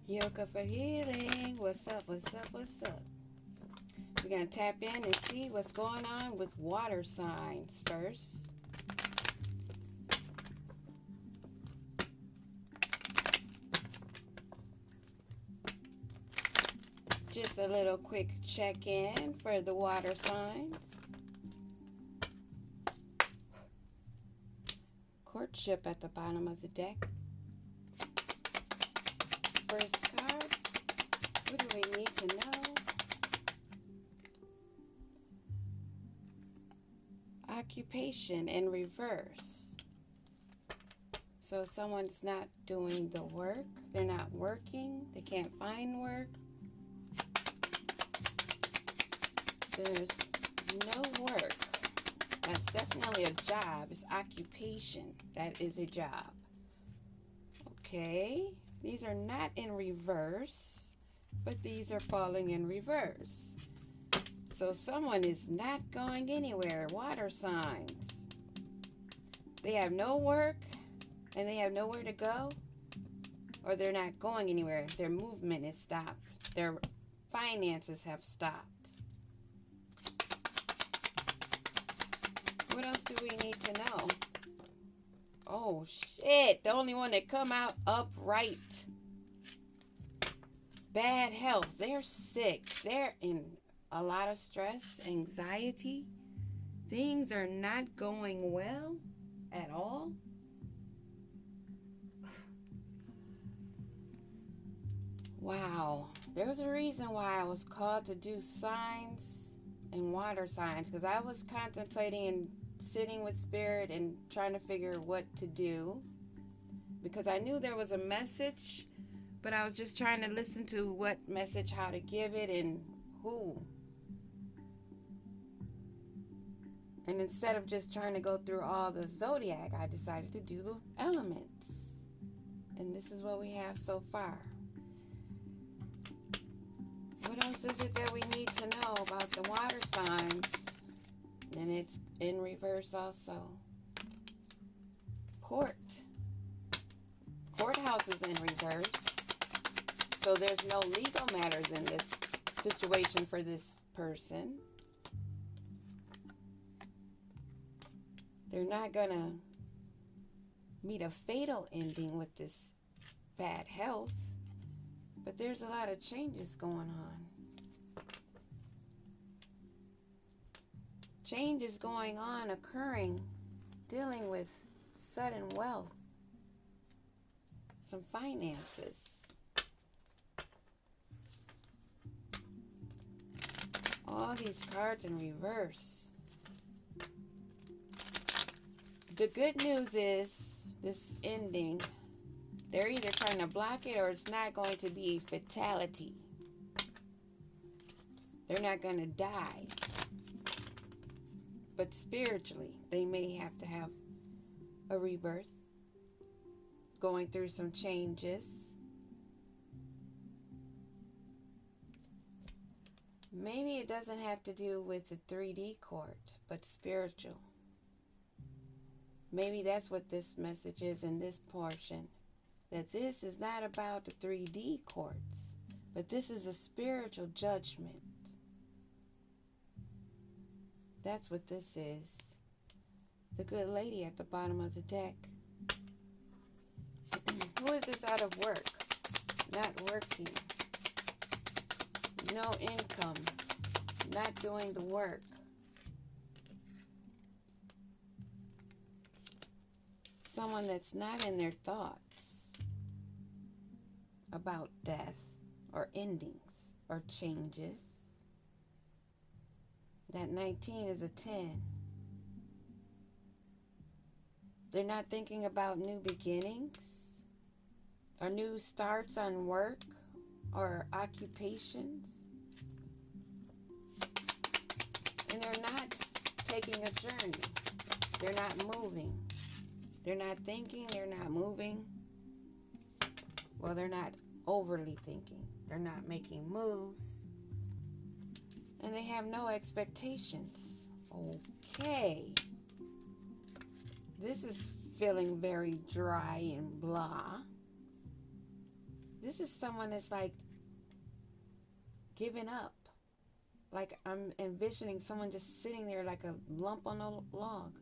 Yoga for healing. What's up? What's up? What's up? We're going to tap in and see what's going on with water signs first. Just a little quick check-in for the water signs. Courtship at the bottom of the deck. First card, what do we need to know? Occupation in reverse. So someone's not doing the work, they're not working, they can't find work. There's no work. That's definitely a job. It's occupation. That is a job. Okay. These are not in reverse, but these are falling in reverse. So someone is not going anywhere. Water signs. They have no work and they have nowhere to go, or they're not going anywhere. Their movement is stopped. Their finances have stopped. What else do we need to know? Oh, shit. The only one that come out upright. Bad health. They're sick. They're in a lot of stress, anxiety. Things are not going well at all. Wow. There's a reason why I was called to do signs and water signs, because I was contemplating and sitting with spirit and trying to figure what to do, because I knew there was a message, but I was just trying to listen to what message, how to give it, and who. And instead of just trying to go through all the zodiac, I decided to do the elements. And this is what we have so far. What else is it that we need to know about the water signs? And it's in reverse also. Court. Courthouse is in reverse. So there's no legal matters in this situation for this person. They're not going to meet a fatal ending with this bad health. But there's a lot of changes going on. Change is going on, occurring, dealing with sudden wealth, some finances. All these cards in reverse. The good news is this ending, they're either trying to block it or it's not going to be a fatality. They're not going to die. But spiritually, they may have to have a rebirth, going through some changes. Maybe it doesn't have to do with the 3D court, but spiritual. Maybe that's what this message is in this portion. That this is not about the 3D courts, but this is a spiritual judgment. That's what this is. The good lady at the bottom of the deck. Who is this out of work? Not working. No income. Not doing the work. Someone that's not in their thoughts about death or endings or changes. That 19 is a 10. They're not thinking about new beginnings or new starts on work or occupations. And they're not taking a journey. They're not moving. They're not thinking. They're not moving. Well, they're not overly thinking. They're not making moves. And they have no expectations. Okay. This is feeling very dry and blah. This is someone that's like giving up. Like I'm envisioning someone just sitting there like a lump on a log.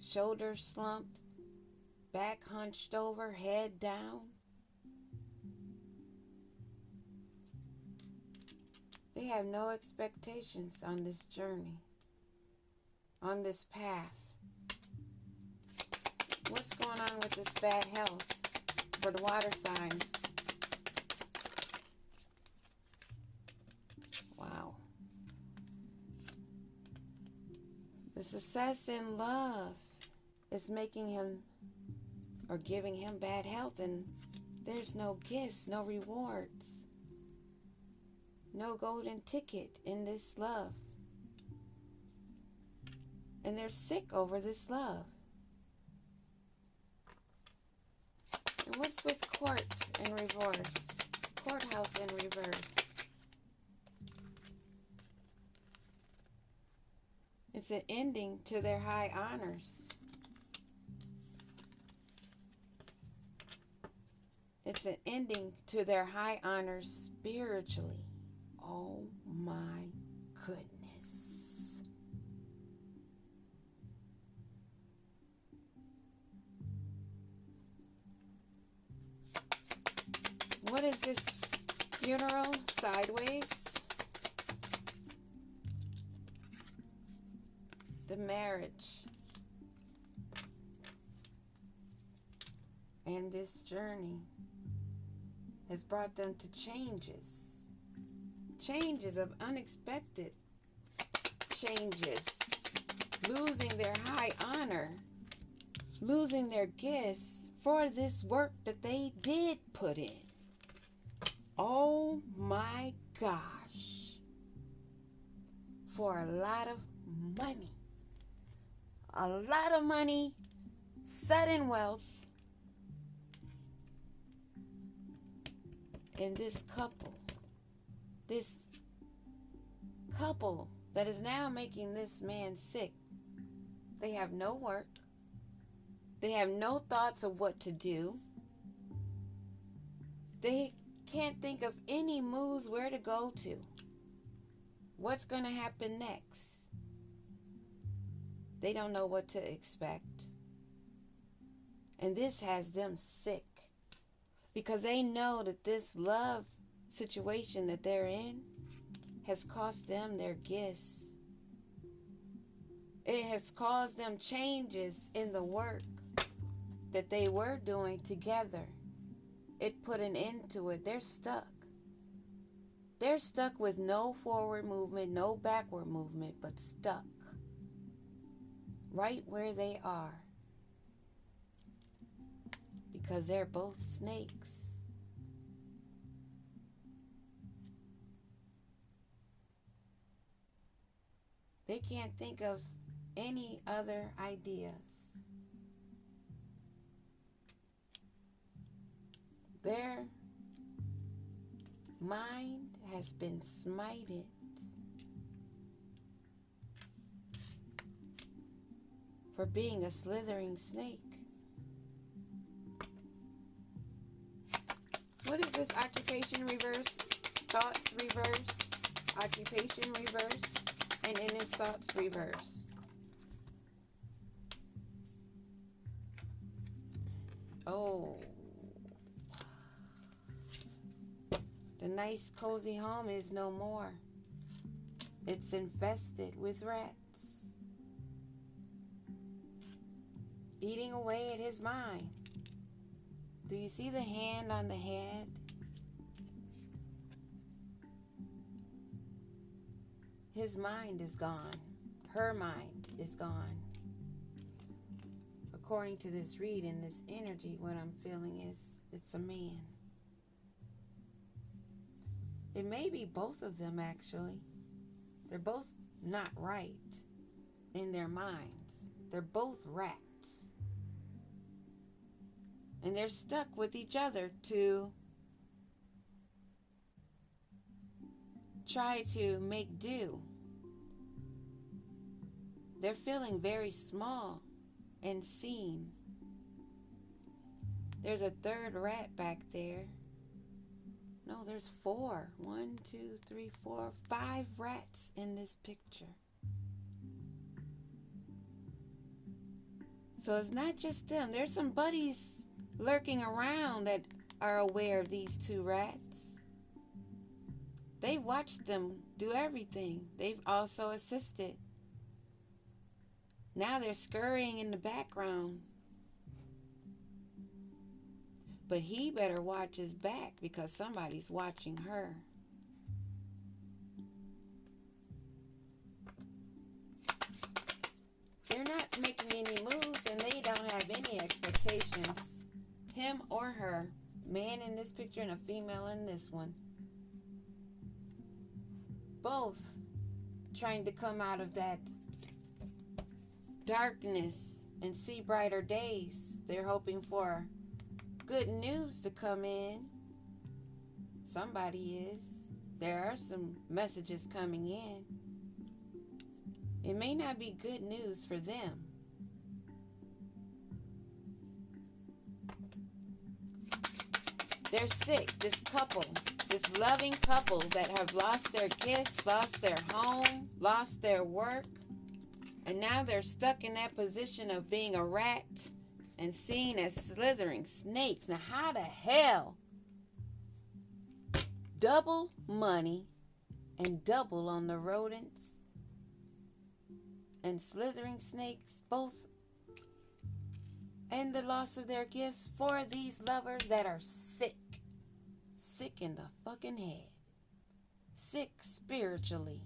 Shoulders slumped, back hunched over, head down. They have no expectations on this journey, on this path. What's going on with this bad health for the water signs? Wow. The success in love is making him or giving him bad health, and there's no gifts, no rewards, no golden ticket in this love. And they're sick over this love. And what's with court in reverse? Courthouse in reverse. It's an ending to their high honors. It's an ending to their high honors spiritually. Oh my goodness. What is this funeral sideways? The marriage. And this journey has brought them to changes. Changes of unexpected changes. Losing their high honor. Losing their gifts for this work that they did put in. Oh my gosh. For a lot of money. A lot of money, sudden wealth, and this couple that is now making this man sick. They have no work. They have no thoughts of what to do. They can't think of any moves where to go to. What's going to happen next? They don't know what to expect. And this has them sick because they know that this love situation that they're in has cost them their gifts. It has caused them changes in the work that they were doing together. It put an end to it. They're stuck. They're stuck with no forward movement, no backward movement, but stuck. Right where they are. Because they're both snakes. They can't think of any other ideas. Their mind has been smited. For being a slithering snake. What is this? Occupation reverse, thoughts reverse, occupation reverse, and in his thoughts reverse. Oh. The nice cozy home is no more. It's infested with rats. Eating away at his mind. Do you see the hand on the head? His mind is gone. Her mind is gone. According to this reading, this energy, what I'm feeling is it's a man. It may be both of them, actually. They're both not right in their minds. They're both rats. And they're stuck with each other to try to make do. They're feeling very small and seen. There's a third rat back there. No, there's four. 1, 2, 3, 4, 5 rats in this picture. So it's not just them. There's some buddies lurking around that are aware of these 2 rats. They've watched them do everything. They've also assisted. Now they're scurrying in the background. But he better watch his back because somebody's watching her. They're not making any moves and they don't have any expectations. Him or her. Man in this picture and a female in this one. Both trying to come out of that darkness and see brighter days. They're hoping for good news to come in. Somebody is. There are some messages coming in. It may not be good news for them. They're sick, this couple, this loving couple that have lost their gifts, lost their home, lost their work, and now they're stuck in that position of being a rat and seen as slithering snakes. Now how the hell double money and double on the rodents and slithering snakes both, and the loss of their gifts for these lovers that are sick in the fucking head, sick spiritually.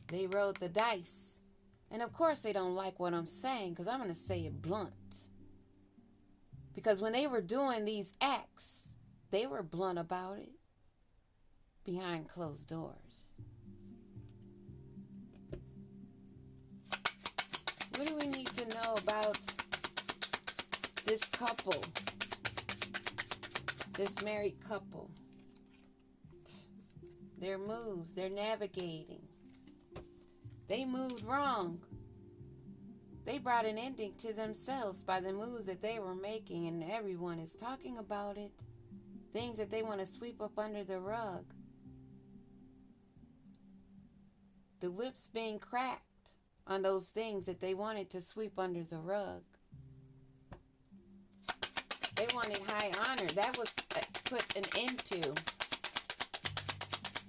They rolled the dice. And of course they don't like what I'm saying because I'm going to say it blunt. Because when they were doing these acts, they were blunt about it behind closed doors. What do we need to know about this couple? This married couple. Their moves, they're navigating. They moved wrong. They brought an ending to themselves by the moves that they were making, and everyone is talking about it. Things that they want to sweep up under the rug. The whip's being cracked on those things that they wanted to sweep under the rug. They wanted high honor. That was put an end to.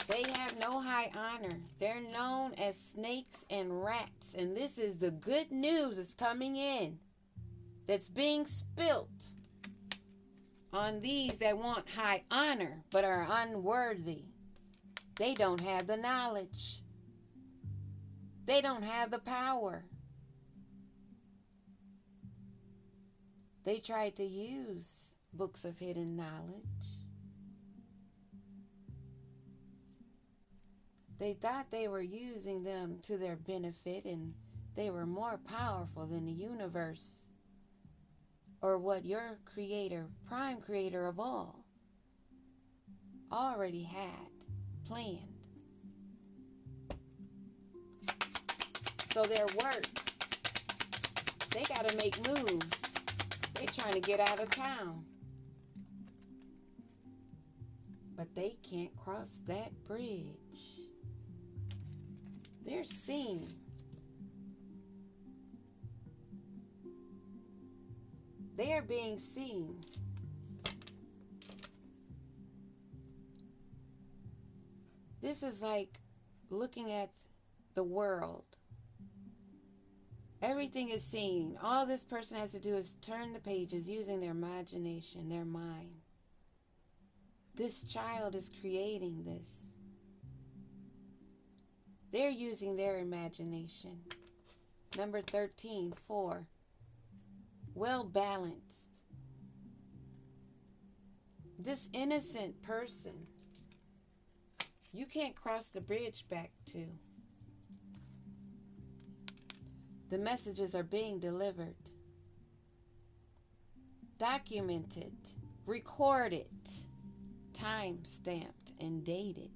They have no high honor. They're known as snakes and rats. And this is the good news that's coming in. That's being spilt on these that want high honor but are unworthy. They don't have the knowledge. They don't have the power. They tried to use books of hidden knowledge. They thought they were using them to their benefit and they were more powerful than the universe or what your creator, prime creator of all, already had planned. So their work, they got to make moves. They're trying to get out of town. But they can't cross that bridge. They're seen. They are being seen. This is like looking at the world. Everything is seen. All this person has to do is turn the pages using their imagination, their mind. This child is creating this. They're using their imagination. Number 13, 4. Well balanced. This innocent person, you can't cross the bridge back to. The messages are being delivered, documented, recorded, time-stamped, and dated.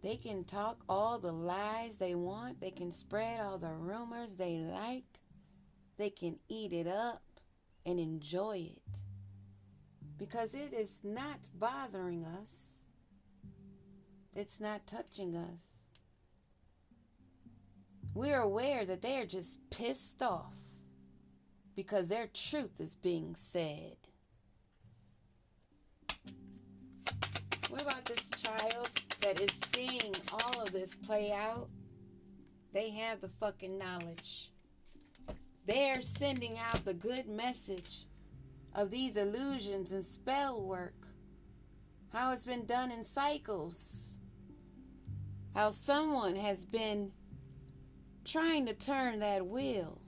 They can talk all the lies they want. They can spread all the rumors they like. they can eat it up and enjoy it. Because it is not bothering us. It's not touching us. We're aware that they are just pissed off because their truth is being said. What about this child that is seeing all of this play out? They have the fucking knowledge. They're sending out the good message of these illusions and spell work. How it's been done in cycles. How someone has been trying to turn that wheel,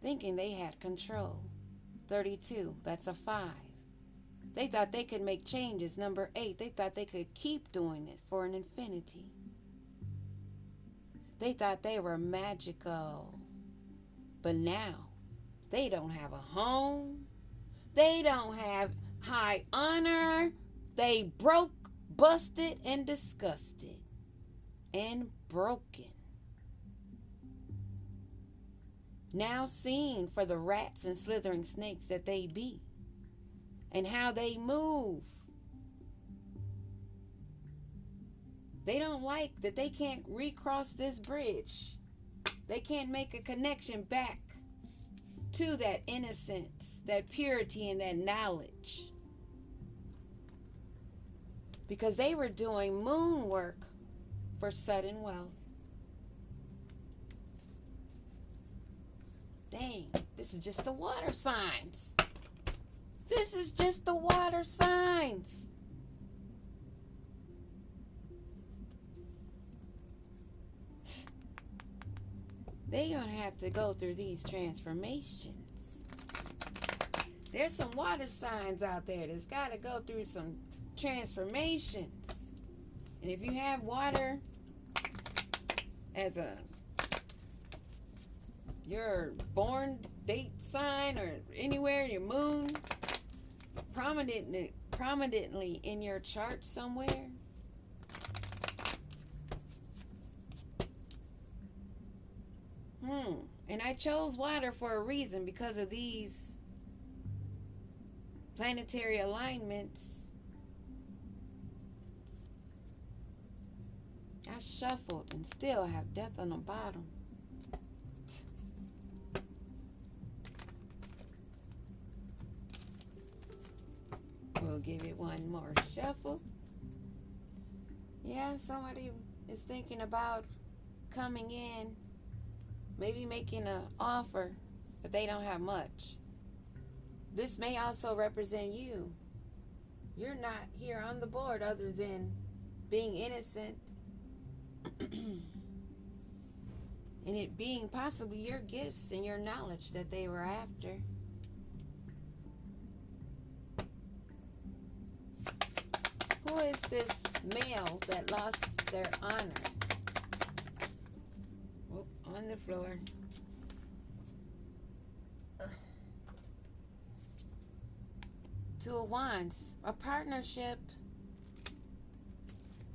thinking they had control. 32, that's a 5. They thought they could make changes. Number 8, they thought they could keep doing it for an infinity. They thought they were magical. But now, they don't have a home. They don't have high honor. They broke, busted, and disgusted. And broken. Now seen for the rats and slithering snakes that they be. And how they move. They don't like that they can't recross this bridge. They can't make a connection back to that innocence, that purity, and that knowledge. Because they were doing moon work for sudden wealth. Dang, this is just the water signs. This is just the water signs. They're going to have to go through these transformations. There's some water signs out there that's got to go through some transformations. And if you have water as your born date sign or anywhere in your moon, prominently in your chart somewhere, and I chose water for a reason because of these planetary alignments. I shuffled and still have death on the bottom. We'll give it one more shuffle. Yeah, somebody is thinking about coming in, maybe making an offer, but they don't have much. This may also represent you. You're not here on the board other than being innocent and it being possibly your gifts and your knowledge that they were after. Who is this male that lost their honor? Whoop, on the floor. Two of Wands, a partnership.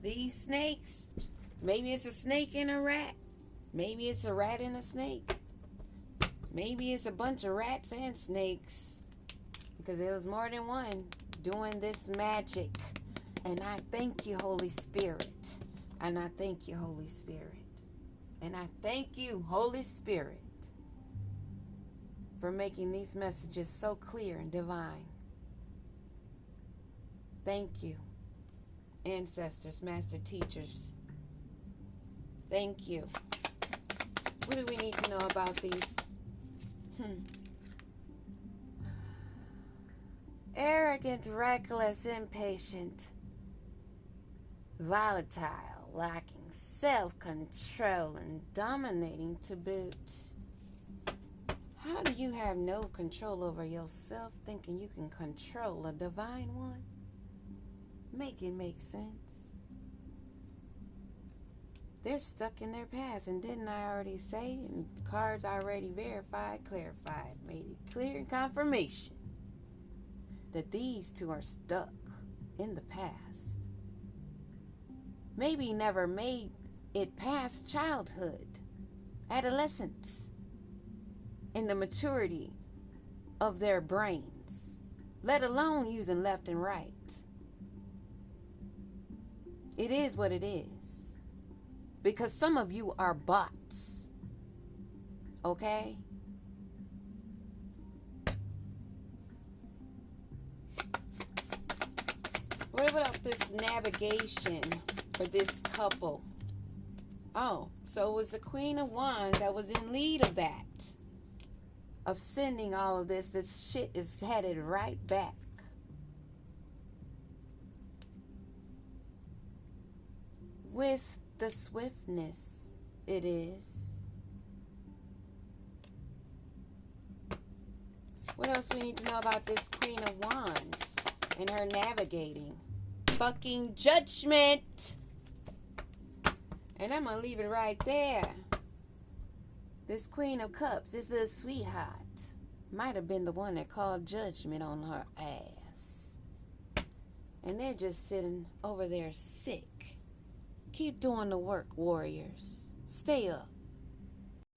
These snakes, maybe it's a snake and a rat. Maybe it's a rat and a snake. Maybe it's a bunch of rats and snakes. Because there was more than one doing this magic. And I thank you, Holy Spirit. And I thank you, Holy Spirit. And I thank you, Holy Spirit, for making these messages so clear and divine. Thank you, ancestors, master teachers. Thank you. What do we need to know about these? Arrogant, reckless, impatient, volatile, lacking self-control, and dominating to boot. How do you have no control over yourself, thinking you can control a divine one? Make it make sense. They're stuck in their past, and didn't I already say, and the cards already verified, clarified, made it clear in confirmation that these two are stuck in the past. Maybe never made it past childhood adolescents in the maturity of their brains, let alone using left and right. It is what it is. Because some of you are bots. Okay? What about this navigation for this couple? Oh, so it was the Queen of Wands that was in lead of that. Of sending all of this. This shit is headed right back. With the swiftness it is. What else we need to know about this Queen of Wands and her navigating? Fucking judgment. And I'm going to leave it right there. This Queen of Cups, this little sweetheart, might have been the one that called judgment on her ass. And they're just sitting over there sick. Keep doing the work, warriors. Stay up.